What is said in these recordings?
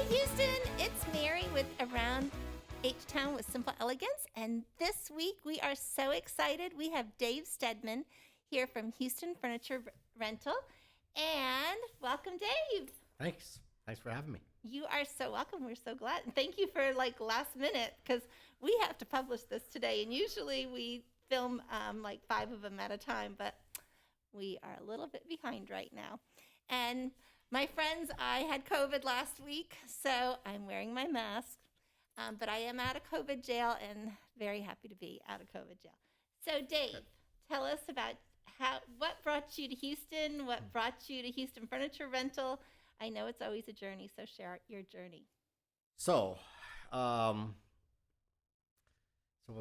Houston, it's Mary with Around H-Town with Simple-elegance, and this week we are so excited. We have Dave Steadman here from Houston Furniture Rental, and welcome, Dave. Thanks for having me. You are so welcome. We're so glad. And thank you for last minute, because we have to publish this today, and usually we film 5 of them at a time, but we are a little bit behind right now. And my friends, I had COVID last week, so I'm wearing my mask, but I am out of COVID jail and very happy to be out of COVID jail. So Dave, tell us about what brought you to Houston, what brought you to Houston Furniture Rental. I know it's always a journey, so share your journey. So we'll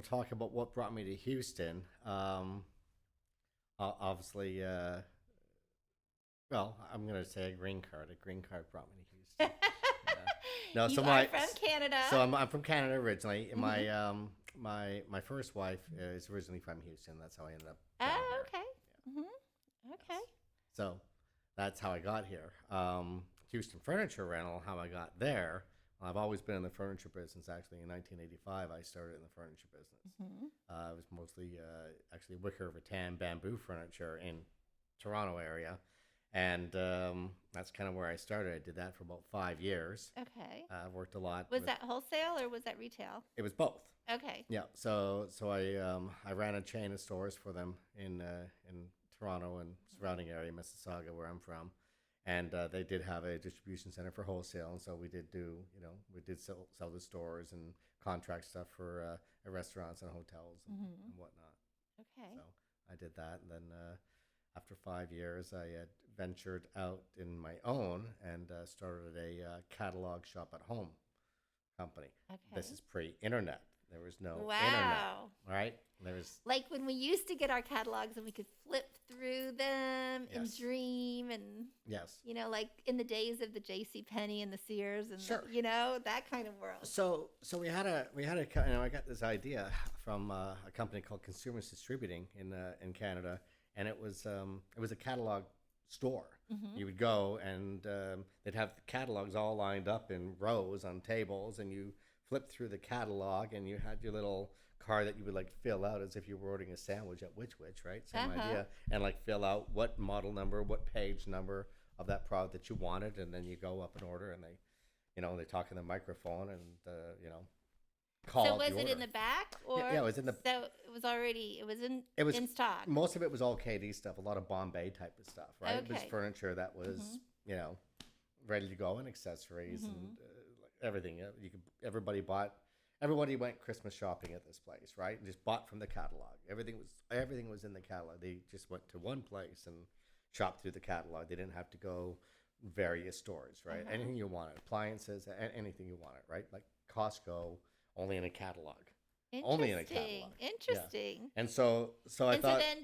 talk about what brought me to Houston. Obviously, well, I'm going to say a green card. A green card brought me to Houston. No, you are from Canada. So I'm from Canada originally. Mm-hmm. My first wife is originally from Houston. That's how I ended up. Oh, okay. Yeah. Mm-hmm. Okay. So that's how I got here. Houston Furniture Rental, how I got there. I've always been in the furniture business. Actually, in 1985, I started in the furniture business. Mm-hmm. It was mostly actually wicker, rattan, bamboo furniture in Toronto area. And that's kind of where I started. I did that for about 5 years. Okay. I worked a lot. Was that wholesale or was that retail? It was both. Okay. Yeah. So I ran a chain of stores for them in Toronto and surrounding area, Mississauga, where I'm from. And they did have a distribution center for wholesale, and so we did sell the stores and contract stuff for restaurants and hotels and whatnot. Okay. So I did that, and then after 5 years, I had ventured out in my own and started a catalog shop at home company. Okay. This is pre-internet. There was no wow. internet. All right. There was like when we used to get our catalogs and we could flip through them Yes. and dream and yes. like in the days of the J.C. Penney and the Sears and Sure. That kind of world. So we had a I got this idea from a company called Consumers Distributing in Canada, and it was a catalog store. Mm-hmm. You would go and they'd have the catalogs all lined up in rows on tables, and you flip through the catalog, and you had your little card that you would fill out as if you were ordering a sandwich at Which, right? Same idea. And fill out what model number, what page number of that product that you wanted, and then you go up and order, and they talk in the microphone and call. So was it in the back, or yeah, it was in the. So it was in stock. Most of it was all KD stuff, a lot of Bombay type of stuff, right? Okay. It was furniture that was ready to go, and accessories and everything. Everybody went Christmas shopping at this place, right? And just bought from the catalog. Everything was in the catalog. They just went to one place and shopped through the catalog. They didn't have to go various stores, right? Anything you wanted, appliances, anything you wanted, right? Like Costco, only in a catalog. Only in a catalog. Interesting. Yeah. And so I thought. So then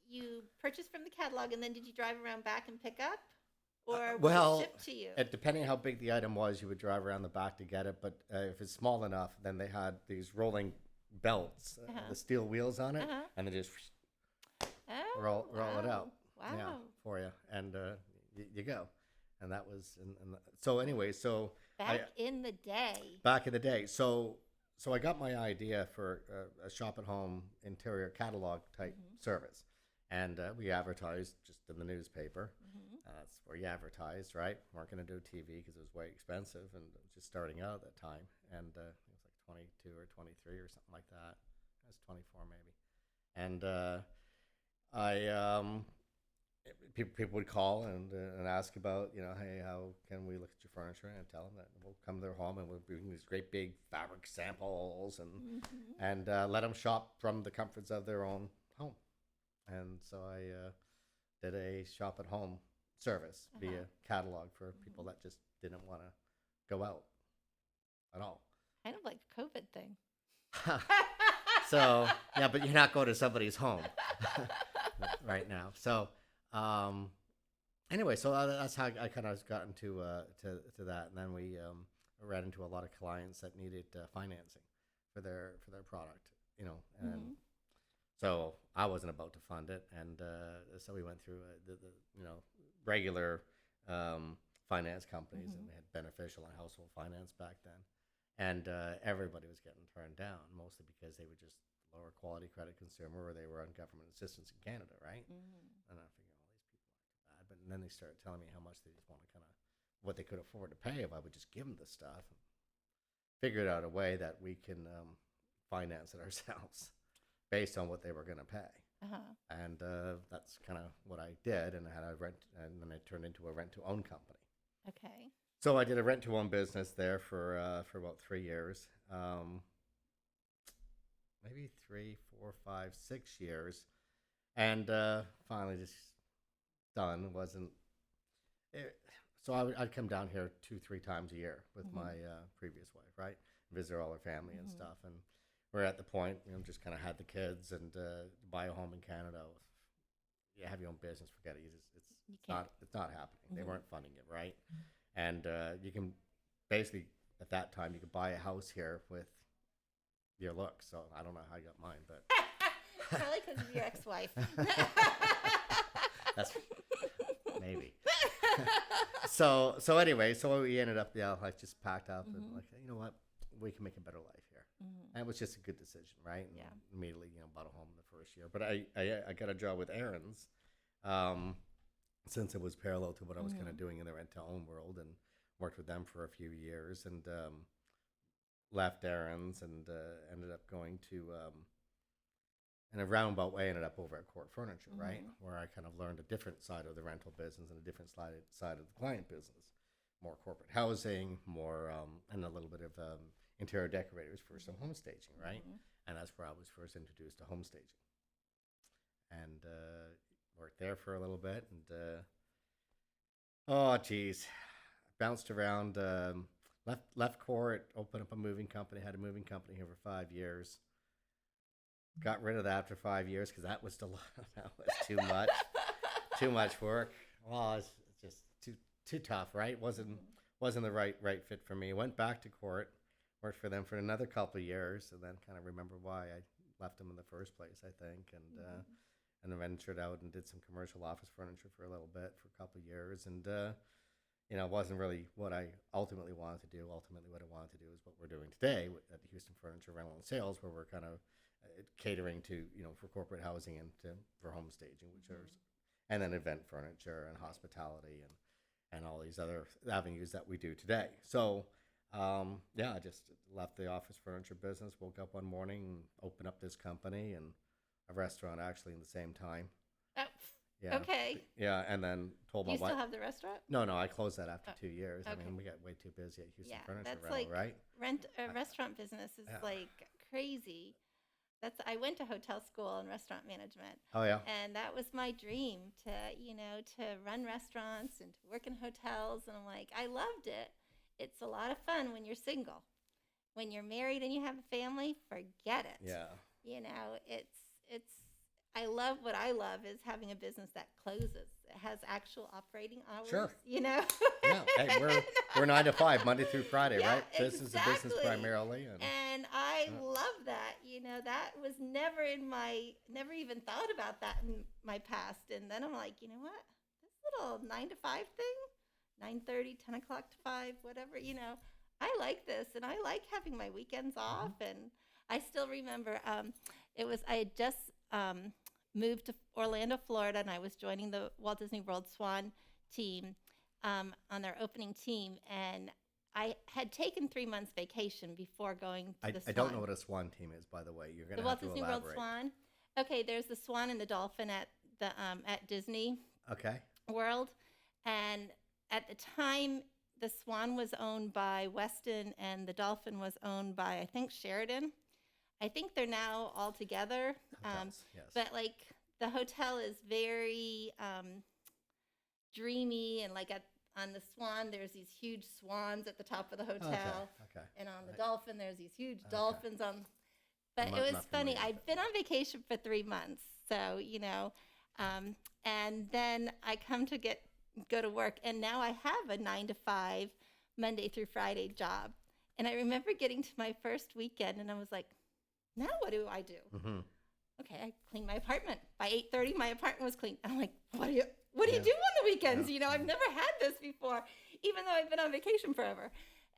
you purchased from the catalog, and then did you drive around back and pick up? Or was it shipped to you? Depending how big the item was, you would drive around the back to get it. But if it's small enough, then they had these rolling belts, the steel wheels on it, and they just roll it out. Wow. For you, and you go. And that was, so anyway, back in the day. Back in the day, so I got my idea for a shop at home interior catalog type service, and we advertised just in the newspaper. That's where you advertised, right? Weren't going to do TV because it was way expensive, and it was just starting out at that time. And it was 22 or 23 or something like that. I was 24 maybe. And people would call and ask about, hey, how can we look at your furniture? And I tell them that we'll come to their home and we'll bring these great big fabric samples and let them shop from the comforts of their own home. And so I did a shop at home service via catalog for people that just didn't want to go out at all. Kind of like a COVID thing. So yeah, but you're not going to somebody's home right now. So anyway, so that's how I kind of got into to that, and then we ran into a lot of clients that needed financing for their product, and so I wasn't about to fund it, and so we went through the regular finance companies, and they had beneficial and household finance back then. And everybody was getting turned down, mostly because they were just lower quality credit consumer, or they were on government assistance in Canada, right? And I figured, all these people aren't too bad. But then they started telling me how much they just want to kind of, what they could afford to pay if I would just give them the stuff. And figured out a way that we can finance it ourselves based on what they were going to pay. And that's kind of what I did. And I had a rent, and then it turned into a rent-to-own company. Okay. So I did a rent-to-own business there for about 3 years. Maybe 3, 4, 5, 6 years, and finally just done. Wasn't it, so I'd come down here 2, 3 times a year with my previous wife, right? Visit all her family and stuff, and we're at the point, just kind of had the kids and buy a home in Canada. You have your own business, forget it. It's not happening. They weren't funding it, right? And you can basically at that time you could buy a house here with your looks. So I don't know how you got mine, but probably because of your ex-wife. That's maybe. So anyway, so we ended up, like just packed up and like, you know what, we can make a better life here. And it was just a good decision, right? And immediately, bought a home in the first year. But I got a job with Aaron's, since it was parallel to what I was kind of doing in the rent-to-own world, and worked with them for a few years, and left Aaron's and ended up going to, in a roundabout way, ended up over at Court Furniture, right? Where I kind of learned a different side of the rental business and a different side of the client business. More corporate housing, more, and a little bit of interior decorators for some home staging, right? And that's where I was first introduced to home staging. And worked there for a little bit, and oh geez, bounced around, left court, opened up a moving company, had a moving company here for 5 years, got rid of that after 5 years because that was that was too much work. Well, it's just too tough, right? Wasn't the right fit for me. Went back to court, worked for them for another couple of years, and then kind of remember why I left them in the first place, I think, and then ventured out and did some commercial office furniture for a little bit, for a couple of years, and it wasn't really what I ultimately wanted to do. Ultimately, what I wanted to do is what we're doing today at the Houston Furniture Rental and Sales, where we're kind of catering to, for corporate housing and for home staging, and then event furniture and hospitality and all these other avenues that we do today. So, I just left the office furniture business, woke up one morning and opened up this company and a restaurant actually in the same time. Oh, yeah. Okay. Yeah, and then told my wife. You still have the restaurant? No, I closed that after 2 years. Okay. I mean, we got way too busy at Houston Furniture Rental, right? Restaurant business is like crazy. I went to hotel school and restaurant management. Oh yeah. And that was my dream to run restaurants and to work in hotels. And I'm like, I loved it. It's a lot of fun when you're single. When you're married and you have a family, forget it. Yeah. I love what I love is having a business that closes. It has actual operating hours. Sure. Yeah. Hey, we're 9 to 5, Monday through Friday, right? Exactly. Business to business primarily. And I love that. That was never even thought about that in my past. And then I'm like, you know what? This little 9 to 5 thing, 9:30, 10 o'clock to 5, whatever, I like this. And I like having my weekends off. And I still remember I had just moved to Orlando, Florida, and I was joining the Walt Disney World Swan team on their opening team, and I had taken 3 months vacation before going to the Swan. I don't know what a Swan team is, by the way. You're going to have to elaborate. The Walt Disney World Swan. Okay, there's the Swan and the Dolphin at the at Disney World, and at the time, the Swan was owned by Westin, and the Dolphin was owned by, I think, Sheridan. I think they're now all together. Yes. But like the hotel is very dreamy, and like on the Swan, there's these huge swans at the top of the hotel. Okay. And on the Dolphin, there's these huge dolphins on. But it was funny. I'd been on vacation for 3 months, so and then I come to go to work, and now I have a 9 to 5 Monday through Friday job. And I remember getting to my first weekend, and I was like, now what do I do? Okay, I cleaned my apartment. By 8:30, my apartment was clean. I'm like, what do you do on the weekends? I've never had this before. even though I've been on vacation forever.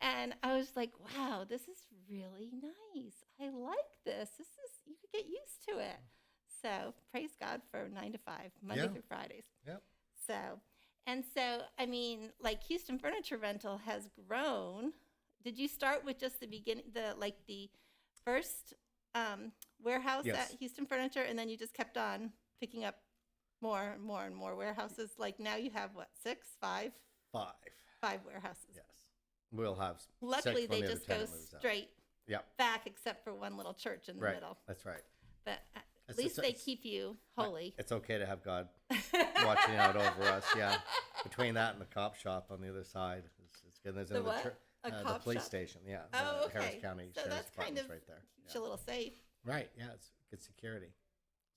And I was like, wow, this is really nice. I like this. You could get used to it. So praise God for 9 to 5, Monday Yeah. through Fridays. Yep. So, I mean, like Houston Furniture Rental has grown. Did you start with just the beginning, the first warehouse Yes. at Houston Furniture, and then you just kept on picking up more and more and more warehouses? Like now you have what, 5 warehouses. Yes. We'll have Luckily, 6 when they the other just go tenant moves out. straight Yep. back, except for one little church in the Right. middle. That's right. But at It's- least it's- they it's- keep you holy. It's okay to have God watching out over us. Yeah. Between that and the cop shop on the other side, it's good. There's The another what? A the cop police shop? station. Yeah. Oh, The okay. Harris County So Sheriff's that's kind Department's of right there. keeps you a little safe. Right. Yeah. It's good security.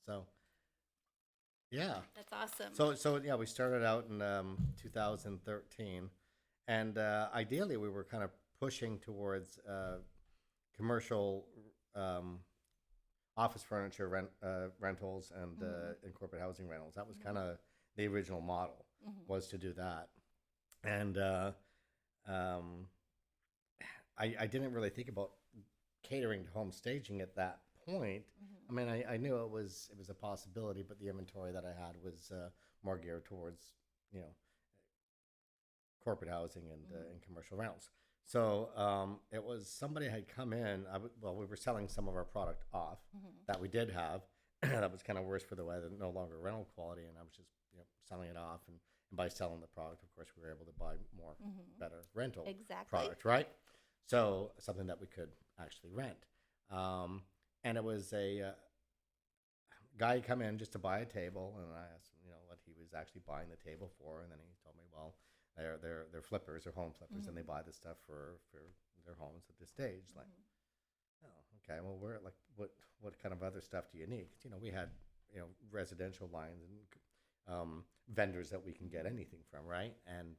So. Yeah. That's awesome. So yeah, we started out in 2013, and ideally we were kind of pushing towards commercial office furniture rentals and corporate housing rentals. That was kind of the original model, was to do that, and I didn't really think about catering to home staging at that point. I mean, I knew it was a possibility, but the inventory that I had was more geared towards, corporate housing and commercial rentals. So it was somebody had come in. We were selling some of our product off that we did have. That was kind of worse for the weather, no longer rental quality, and I was just selling it off. And by selling the product, of course, we were able to buy more better rental product, right? So something that we could actually rent. And it was a guy come in just to buy a table, and I asked him, what he was actually buying the table for, and then he told me, well, they're flippers, they're home flippers, and they buy the stuff for their homes at this stage. Like, oh, okay, well, what kind of other stuff do you need? 'Cause, we had residential lines and vendors that we can get anything from, right? And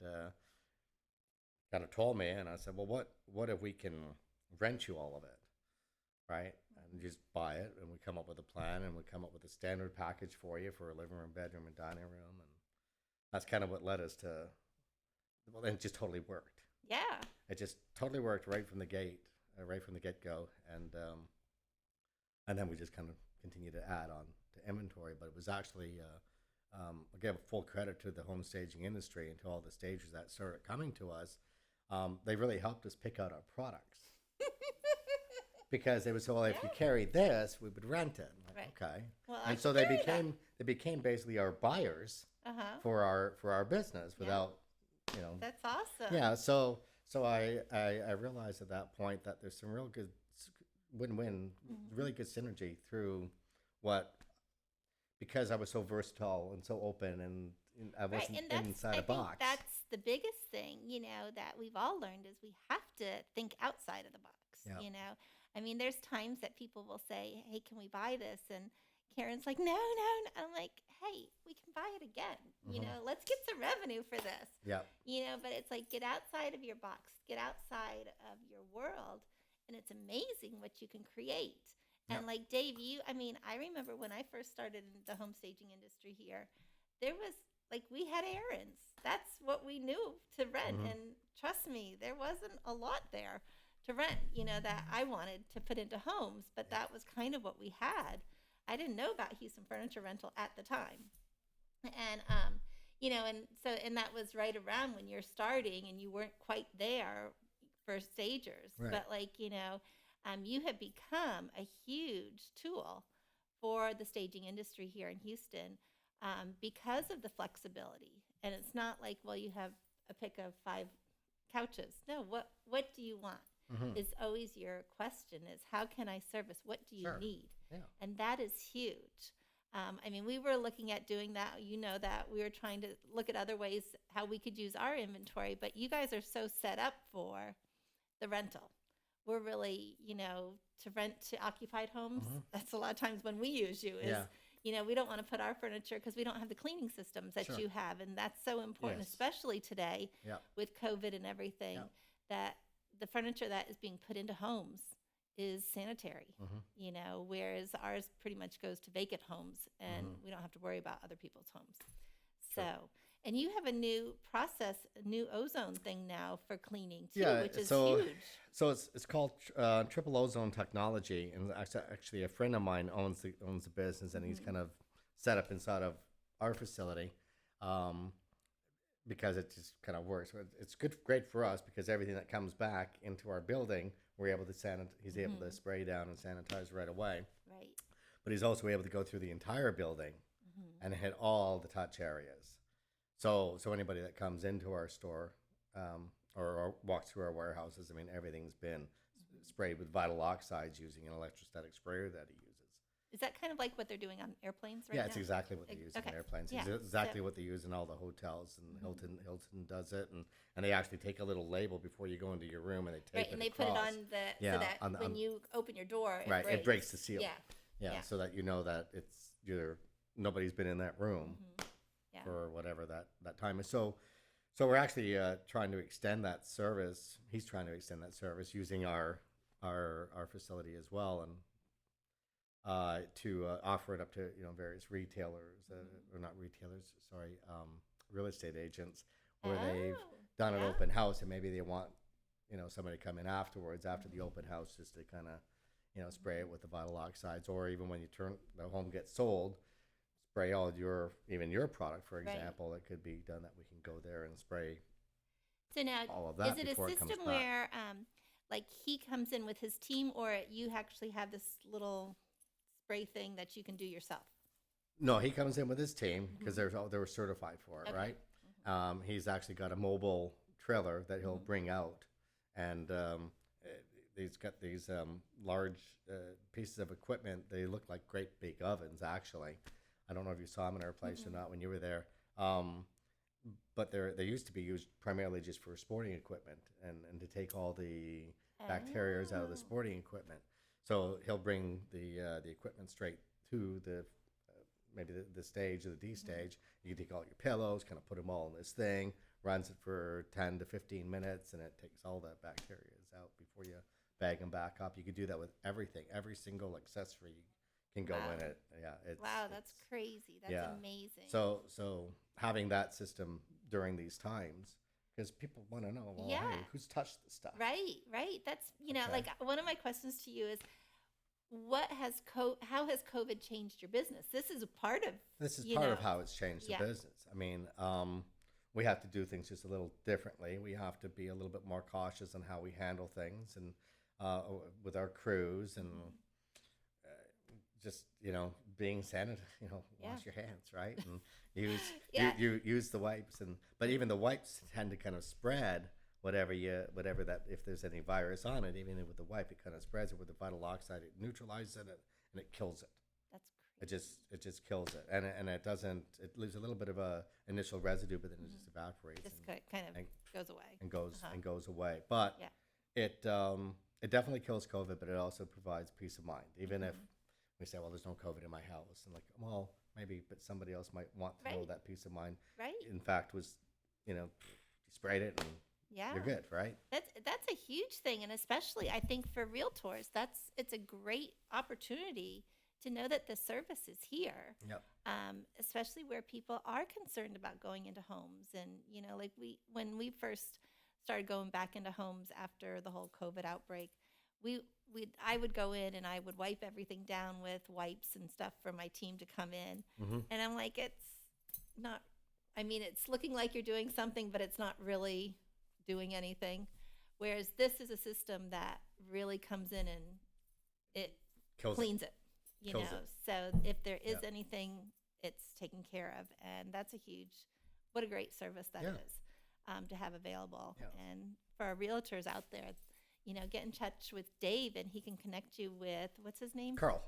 kind of told me, and I said, well, what if we can rent you all of it, right? And just buy it, and we come up with a plan, and we come up with a standard package for you for a living room, bedroom, and dining room, and that's kind of what led us to. Well, it just totally worked. Yeah. It just totally worked right from the gate, right from the get-go, and then we just kind of continued to add on to inventory. But it was actually, I give full credit to the home staging industry and to all the stagers that started coming to us. They really helped us pick out our products. Because they would say, well, if you carry this, we would rent it. I'm like, okay. Well, and so they became basically our buyers for our business without, That's awesome. Yeah. So I realized at that point that there's some real good win-win, really good synergy through because I was so versatile and so open, and I wasn't inside a box. That's the biggest thing, that we've all learned is we have to think outside of the box. Yeah. I mean, there's times that people will say, hey, can we buy this? And Karen's like, no. I'm like, hey, we can buy it again. Let's get some revenue for this. Yeah. But it's like, get outside of your box, get outside of your world. And it's amazing what you can create. And like Dave, I remember when I first started in the home staging industry here, there was we had errands. That's what we knew to rent. And trust me, there wasn't a lot there to rent, that I wanted to put into homes, but that was kind of what we had. I didn't know about Houston Furniture Rental at the time. And, and that was right around when you're starting and you weren't quite there for stagers. Right. But you have become a huge tool for the staging industry here in Houston because of the flexibility. And it's not like, well, you have a pick of 5 couches. No, what do you want? Is always your question is, how can I service? What do you need? Yeah. And that is huge. We were looking at doing that. That we were trying to look at other ways how we could use our inventory, but you guys are so set up for the rental. We're really, to rent to occupied homes. That's a lot of times when we use you is, we don't want to put our furniture because we don't have the cleaning systems that you have. And that's so important, especially today with COVID and everything, that the furniture that is being put into homes is sanitary, whereas ours pretty much goes to vacant homes and we don't have to worry about other people's homes. So, And you have a new process, a new ozone thing now for cleaning too, Yeah, which is so huge. so it's called triple ozone technology, and actually a friend of mine owns the business, and he's kind of set up inside of our facility, um, because it just kind of works. It's great for us because everything that comes back into our building, we're able to he's able to spray down and sanitize right away. Right. But he's also able to go through the entire building and hit all the touch areas. So anybody that comes into our store, or walks through our warehouses, I mean, everything's been sprayed with vital oxides using an electrostatic sprayer that he uses. Is that kind of like what they're doing on airplanes right Yeah, now? it's exactly what they use Okay. in airplanes. Yeah. It's exactly So- what they use in all the hotels, and Hilton does it, and they actually take a little label before you go into your room, and they tape Right, it and they across. put it on the Yeah, so that on the- when you open your door, right, it breaks the seal. Yeah. Yeah, so that you know that it's nobody's been in that room Yeah. for whatever that time is. So we're actually trying to extend that service. He's trying to extend that service using our facility as well, and to offer it up to various retailers, or not retailers, sorry, real estate agents, where they've done an open house, and maybe they want somebody to come in afterwards after the open house, just to kind of spray it with the vital oxides, or even when the home gets sold, spray all your product, for example. It could be done that we can go there and spray So now, all of that is it a before it comes system back. where, like, he comes in with his team, or you actually have this little spray thing that you can do yourself? No, he comes in with his team because they were certified for it, Okay. right? He's actually got a mobile trailer that he'll bring out, and he's got these large pieces of equipment. They look like great big ovens, actually. I don't know if you saw them in our place or not when you were there. But they used to be used primarily just for sporting equipment, and to take all the bacteria out of the sporting equipment. So he'll bring the equipment straight to the maybe the stage or the D stage. You can take all your pillows, kind of put them all in this thing, runs it for 10 to 15 minutes, and it takes all that bacteria out before you bag them back up. You could do that with everything. Every single accessory can go in it. Yeah, That's crazy. That's amazing. So having that system during these times, because people want to know, well, hey, who's touched this stuff? Right. That's Okay. like one of my questions to you is, how has COVID changed your business? This is part of how it's changed the business. I mean, we have to do things just a little differently. We have to be a little bit more cautious on how we handle things, and with our crews, and just being sanitary. Wash your hands, right, and use the wipes, but even the wipes tend to kind of spread whatever that, if there's any virus on it. Even with the wipe, it kind of spreads it. With the vital oxide, it neutralizes it, and it kills it. That's crazy. It just kills it, and it doesn't. It leaves a little bit of a initial residue, but then it just evaporates. Just kind of goes away. And goes away. But it definitely kills COVID, but it also provides peace of mind. Even if we say, well, there's no COVID in my house, and well, maybe, but somebody else might want to know that peace of mind. Right. In fact, was you sprayed it, and you're good, right? That's a huge thing, and especially I think for realtors, it's a great opportunity to know that the service is here. Yep. Especially where people are concerned about going into homes, and like when we first started going back into homes after the whole COVID outbreak, I would go in and I would wipe everything down with wipes and stuff for my team to come in, and I'm like, it's not. I mean, it's looking like you're doing something, but it's not really doing anything. Whereas this is a system that really comes in and it cleans it. So if there is anything, it's taken care of, and that's what a great service that is to have available. And for our realtors out there, get in touch with Dave, and he can connect you with, what's his name? Carl.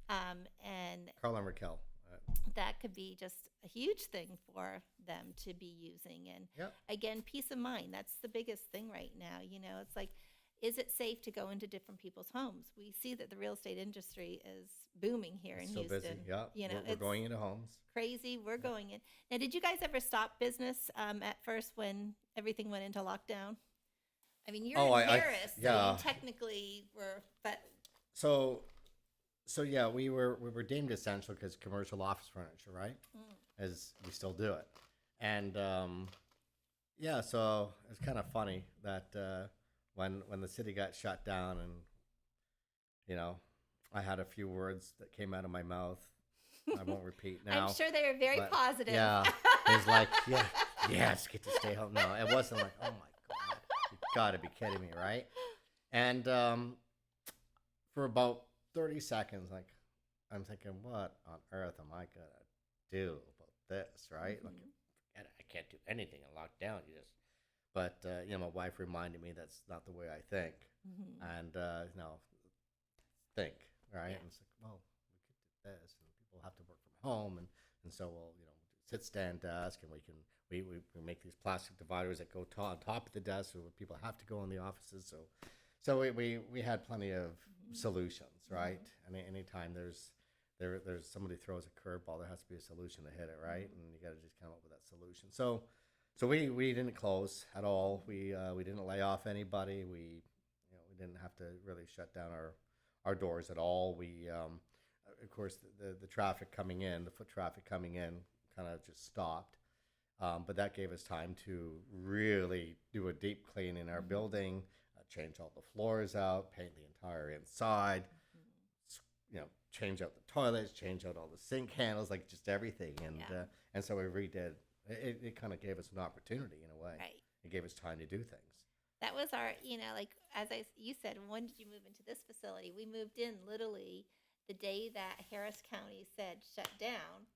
And Carl and Raquel. that could be just a huge thing for them to be using. And again, peace of mind. That's the biggest thing right now. It's like, is it safe to go into different people's homes? We see that the real estate industry is booming here in Houston. Busy. Yeah, we're going into homes. Crazy. We're going in. Now, did you guys ever stop business at first when everything went into lockdown? I mean, you're in Paris, so you technically were, but so we were deemed essential because commercial office furniture, right? As we still do it, And yeah, so it's kind of funny that when the city got shut down, and you know, I had a few words that came out of my mouth. I won't repeat now. I'm sure they were very But positive. yeah, it was like, yeah, yes, get to stay home. No, it wasn't like, oh my god, you gotta be kidding me, right? And for about 30 seconds, like, I'm thinking, what on earth am I gonna do about this, right? Like, I can't do anything in lockdown. You just, but my wife reminded me that's not the way I think, and think, right? Yeah. And it's like, well, we could do this, and people have to work from home, and so we'll, sit stand desk, and we make these plastic dividers that go on top of the desk, so people have to go in the offices. So we had plenty of solutions, right? Anytime there's somebody throws a curveball, there has to be a solution to hit it, right? And you got to just come up with that solution. So we didn't close at all. We didn't lay off anybody. We didn't have to really shut down our doors at all. We of course the traffic coming in, the foot traffic coming in, kind of just stopped. But that gave us time to really do a deep clean in our building, change all the floors out, paint the entire inside, change out the toilets, change out all the sink handles, like just everything. And so we redid. It kind of gave us an opportunity in a way. Right. It gave us time to do things. That was our, like you said, when did you move into this facility? We moved in literally the day that Harris County said shut down.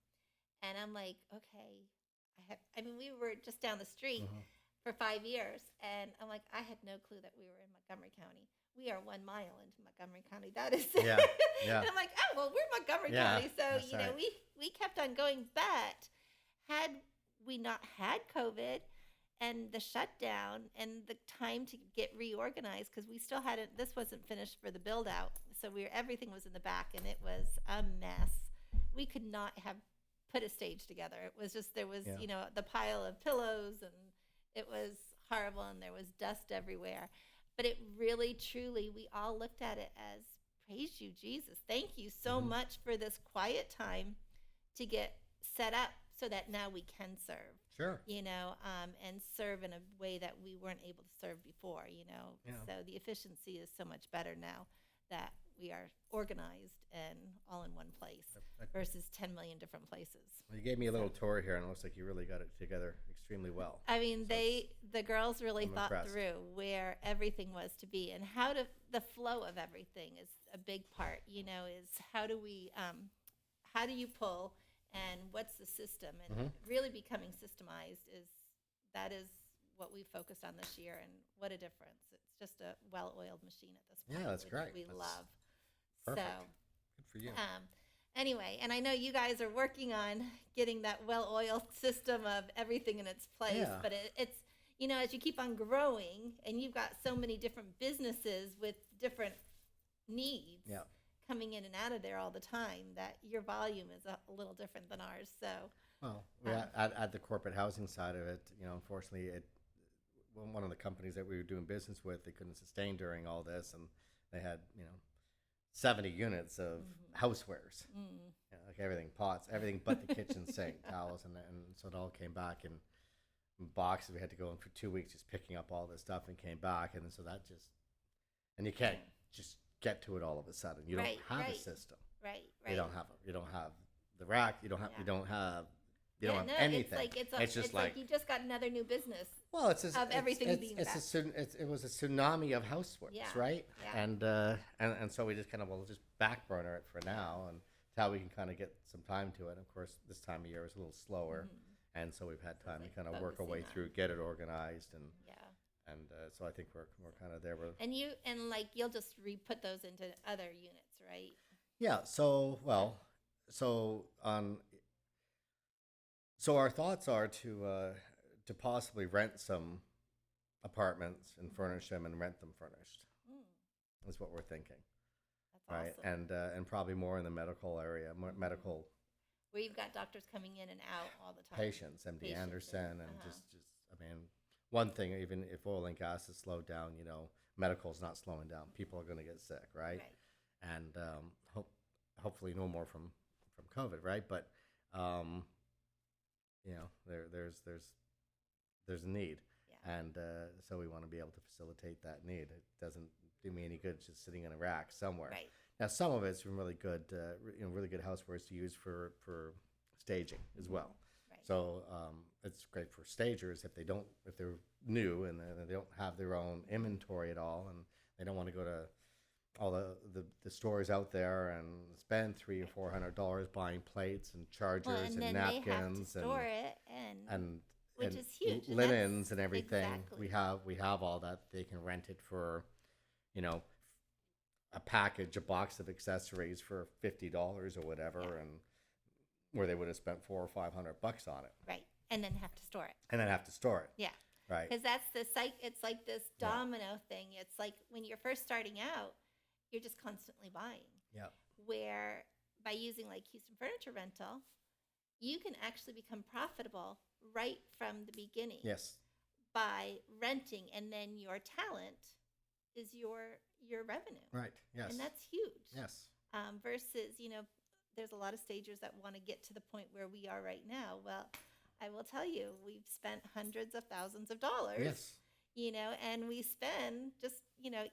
And I'm like, okay, we were just down the street for 5 years. And I'm like, I had no clue that we were in Montgomery County. We are 1 mile into Montgomery County. That is, Yeah. And I'm like, oh, well, we're Montgomery County. So, right. we kept on going. But had we not had COVID and the shutdown and the time to get reorganized, because we still hadn't, this wasn't finished for the build out. So everything was in the back, and it was a mess. We could not have put a stage together. It was just, there was, the pile of pillows, and it was horrible, and there was dust everywhere. But it really, truly, we all looked at it as, praise you, Jesus. Thank you so much for this quiet time to get set up so that now we can serve. Sure. And serve in a way that we weren't able to serve before, Yeah. So the efficiency is so much better now that we are organized and all in one place versus 10 million different places. Well, you gave me a little tour here, and it looks like you really got it together extremely well. The girls really I'm thought impressed. through where everything was to be, and the flow of everything is a big part, is how do you pull, and what's the system, and really becoming systemized is what we focused on this year, and what a difference. It's just a well-oiled machine at this point. Yeah, that's which great. We That's love. perfect. So, Good for you. anyway, and I know you guys are working on getting that well-oiled system of everything in its place, Yeah. but it's, as you keep on growing and you've got so many different businesses with different needs Yeah. coming in and out of there all the time, that your volume is a little different than ours. So, Well, at the corporate housing side of it, unfortunately, one of the companies that we were doing business with, they couldn't sustain during all this, and they had 70 units of housewares, like everything, pots, everything but the kitchen sink, towels, and so it all came back in boxes. We had to go in for 2 weeks just picking up all this stuff, and came back, and so that just, and you can't just get to it all of a sudden. You don't have a system. right. You don't have the rack. You don't have anything. It's just like you just got another new business. Well, it's of everything being back. It was a tsunami of housewares, right? Yeah. And so we just kind of just back burner it for now, and it's how we can kind of get some time to it. Of course, this time of year is a little slower, and so we've had time to kind of work our way through, get it organized, and so I think we're kind of there. You'll just put those into other units, right? Yeah. So our thoughts are to possibly rent some apartments and furnish them and rent them furnished. Is what we're thinking. That's right? awesome. And probably more in the medical area, medical where you've got doctors coming in and out all the time. patients, MD Anderson, and just one thing, even if oil and gas is slowed down, medical's not slowing down. People are going to get sick, right? And hopefully no more from COVID, right? But there's a need, Yeah. and so we want to be able to facilitate that need. It doesn't do me any good just sitting in a rack somewhere. Right. Now, some of it's from really good, really good housewares to use for staging as well. Right. So it's great for stagers if they're new and they don't have their own inventory at all, and they don't want to go to all the stores out there and spend $300 or $400 buying plates and chargers Well, and and then they have to napkins store it, and which and is huge. And linens that's and everything. exactly. We have all that. They can rent it for, you know, a package, a box of accessories for $50 or whatever, Yeah. and where they would have spent $400 or $500 on it, Right. And then have to store it. and then have to store it. Yeah. Right. Because that's it's like this Yeah. domino thing. It's like when you're first starting out, you're just constantly buying. Yeah. Where by using like Houston Furniture Rental, you can actually become profitable right from the beginning Yes. by renting, and then your talent is your revenue, Right. Yes. and that's huge. Yes. Versus, there's a lot of stagers that want to get to the point where we are right now. Well, I will tell you, we've spent hundreds of thousands of dollars. Yes. And we spend just,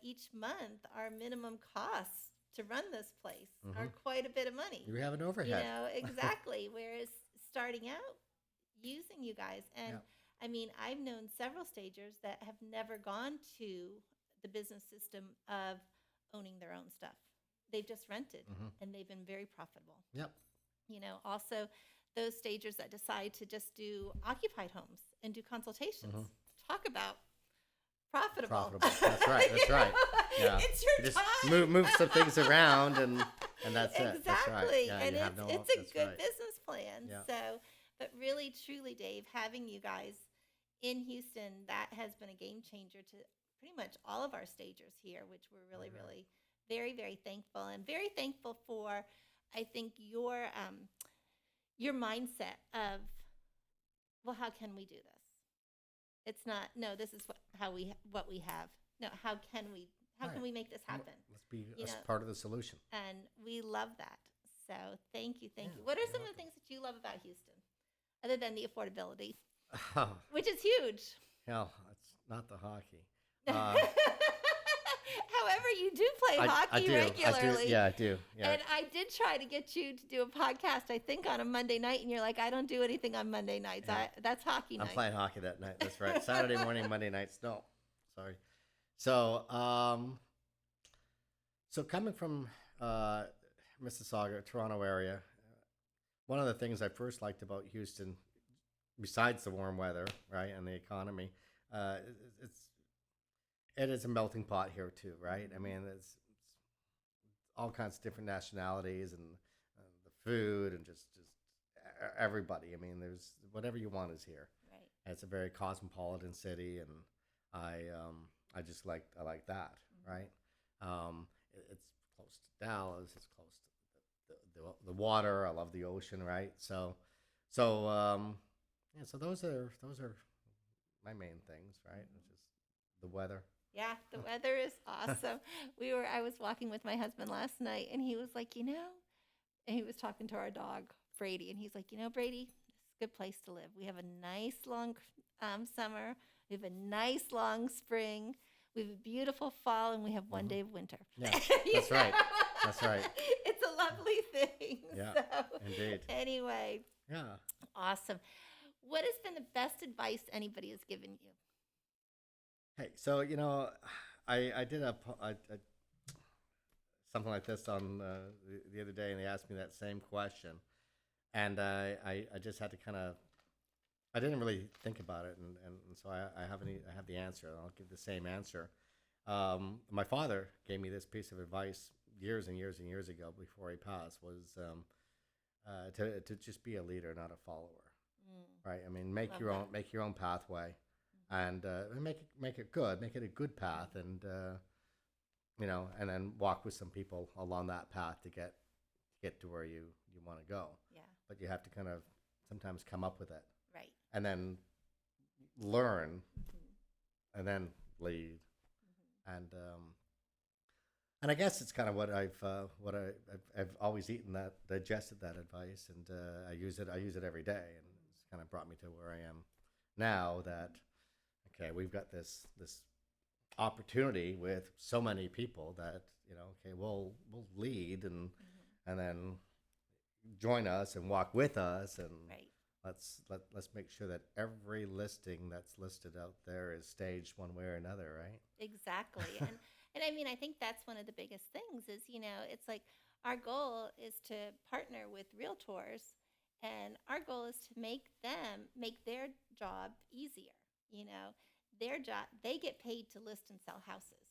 each month our minimum costs to run this place are quite a bit of money. You have an overhead. Exactly. Whereas starting out, using you guys. And Yeah. I mean, I've known several stagers that have never gone to the business system of owning their own stuff. They've just rented and they've been very profitable. Yep. Also those stagers that decide to just do occupied homes and do consultations. Talk about profitable. That's right. That's right. Yeah. It's your You just time. move some things around and that's it. Exactly. That's right. Yeah, And you have it's a that's good right. business plan. Yeah. So, but really, truly, Dave, having you guys in Houston, that has been a game changer to pretty much all of our stagers here, which we're really, really very, very thankful, and very thankful for, I think, your mindset of, well, how can we do this? It's not, no, this is what we have. No, how can Right. we make this happen? Let's be You us know, part of the solution. And we love that. So thank you. Yeah, What are you're some of the things that you love about Houston, other than the affordability, Oh, which is huge? hell, it's not the hockey. However, you do play hockey I do. regularly. Yeah, I do. Yeah. And I did try to get you to do a podcast, I think, on a Monday night, and you're like, I don't do anything on Monday nights. Yeah. That's hockey I'm night. playing hockey that night. That's right. Saturday morning, Monday nights. No, sorry. So, so coming from Mississauga, Toronto area, one of the things I first liked about Houston, besides the warm weather, right, and the economy, it is a melting pot here too, right? I mean, it's all kinds of different nationalities and the food and just everybody. I mean, there's whatever you want is here. Right. And it's a very cosmopolitan city, and I like that, right? It's close to Dallas. It's close to the water. I love the ocean, right? So yeah. So those are my main things, right? It's just the weather. Yeah, the weather is awesome. I was walking with my husband last night, and he was like, and he was talking to our dog, Brady, and he's like, Brady, this is a good place to live. We have a nice long summer. We have a nice long spring. We have a beautiful fall, and we have one day of winter. Yeah, that's right. That's right. It's a lovely thing. Yeah, So, indeed. anyway, Yeah. awesome. What has been the best advice anybody has given you? Hey, so I did something like this on the other day, and they asked me that same question, and I just had to I didn't really think about it, and so I have the answer, and I'll give the same answer. My father gave me this piece of advice years and years and years ago before he passed, was to just be a leader, not a follower. Right? I mean, make your own pathway, and make it good, make it a good path, and and then walk with some people along that path to get to where you want to go. Yeah. But you have to kind of sometimes come up with it, Right. and then learn, and then lead, and I guess it's kind of what I've always eaten, that digested that advice, and I use it every day, and it's kind of brought me to where I am now. That okay, we've got this opportunity with so many people that okay, we'll lead and then join us and walk with us, and Right. let's make sure that every listing that's listed out there is staged one way or another, right? Exactly. And I mean, I think that's one of the biggest things is, it's like our goal is to partner with realtors, and our goal is to make their job easier. You know, their job, they get paid to list and sell houses.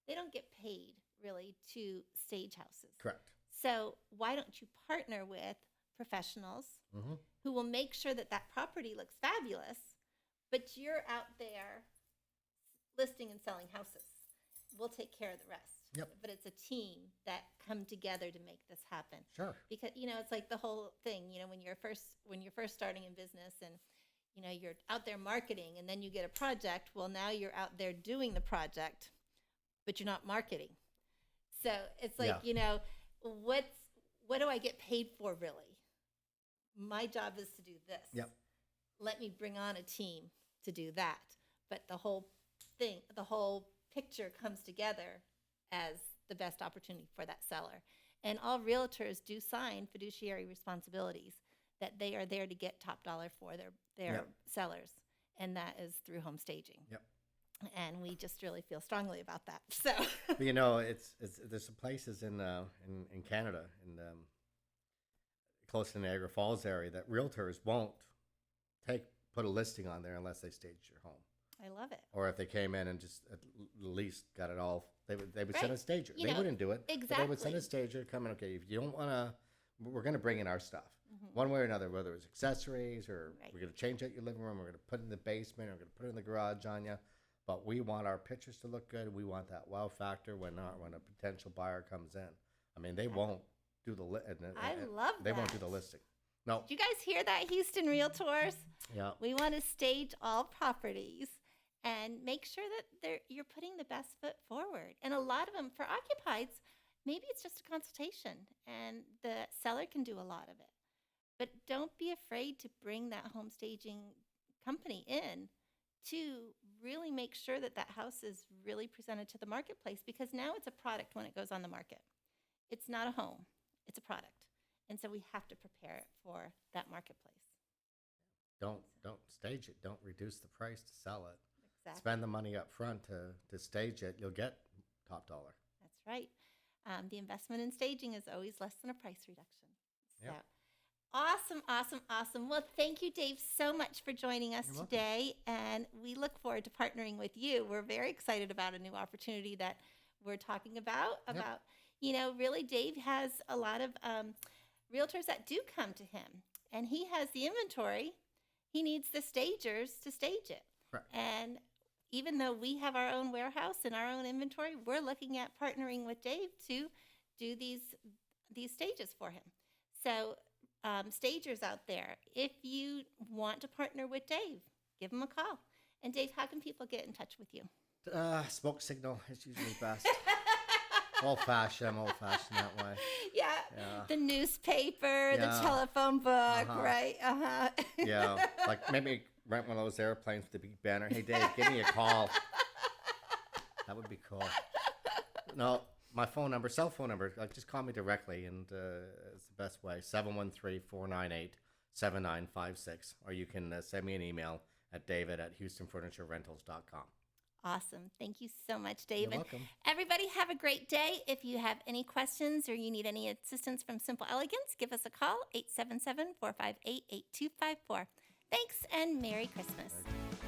They don't get paid really to stage houses. Correct. So why don't you partner with professionals Mm-hmm. who will make sure that that property looks fabulous, but you're out there listing and selling houses. We'll take care of the rest. Yep. But it's a team that come together to make this happen. Sure. Because it's like the whole thing. When you're first starting in business, and you're out there marketing, and then you get a project. Well, now you're out there doing the project, but you're not marketing. So it's like what do I get paid for really? My job is to do this. Yep. Let me bring on a team to do that. But the whole picture comes together as the best opportunity for that seller. And all realtors do sign fiduciary responsibilities that they are there to get top dollar for their sellers. And that is through home staging. Yep. And we just really feel strongly about that. So, But, it's there's some places in Canada, close to Niagara Falls area, that realtors won't put a listing on there unless they staged your home. I love it. Or if they came in and just at least got it all, they would Right. send a stager. They wouldn't do it. But they would send Exactly. a stager to come in. Okay, if you don't want to, we're going to bring in our stuff. Mhm. One way or another, whether it's accessories or Right. we're going to change out your living room, we're going to put it in the basement, or we're going to put it in the garage on you. But we want our pictures to look good. We want that wow factor when a potential buyer comes in. I mean, they won't do the I love they that. won't do the listing. No. Did you guys hear that, Houston Realtors? Yeah. We want to stage all properties and make sure that you're putting the best foot forward. And a lot of them, for occupieds, maybe it's just a consultation and the seller can do a lot of it. But don't be afraid to bring that home staging company in to really make sure that that house is really presented to the marketplace, because now it's a product when it goes on the market. It's not a home, it's a product. And so we have to prepare it for that marketplace. Don't stage it. Don't reduce the price to sell it. Exactly. Spend the money up front to stage it. You'll get top dollar. That's right. The investment in staging is always less than a price reduction. So Yep. awesome, awesome, awesome. Well, thank you, Dave, so much for joining us You're welcome. today. And we look forward to partnering with you. We're very excited about a new opportunity that we're talking about. Really, Dave has a lot of realtors that do come to him, and he has the inventory. He needs the stagers to stage it. Correct. And even though we have our own warehouse and our own inventory, we're looking at partnering with Dave to do these stages for him. So stagers out there, if you want to partner with Dave, give him a call. And Dave, how can people get in touch with you? Smoke signal is usually best. Old-fashioned. I'm old-fashioned that way. Yeah. The newspaper, the Yeah. telephone book, Uh-huh. right? Yeah, like maybe rent one of those airplanes with the big banner. Hey, Dave, give me a call. That would be cool. No, my cell phone number, just call me directly, and it's the best way, 713-498-7956. Or you can send me an email at david@houstonfurniturerentals.com. Awesome. Thank you so much, Dave. You're And welcome. everybody have a great day. If you have any questions or you need any assistance from Simple-elegance, give us a call, 877-458-8254. Thanks, and Merry Christmas. Thank you.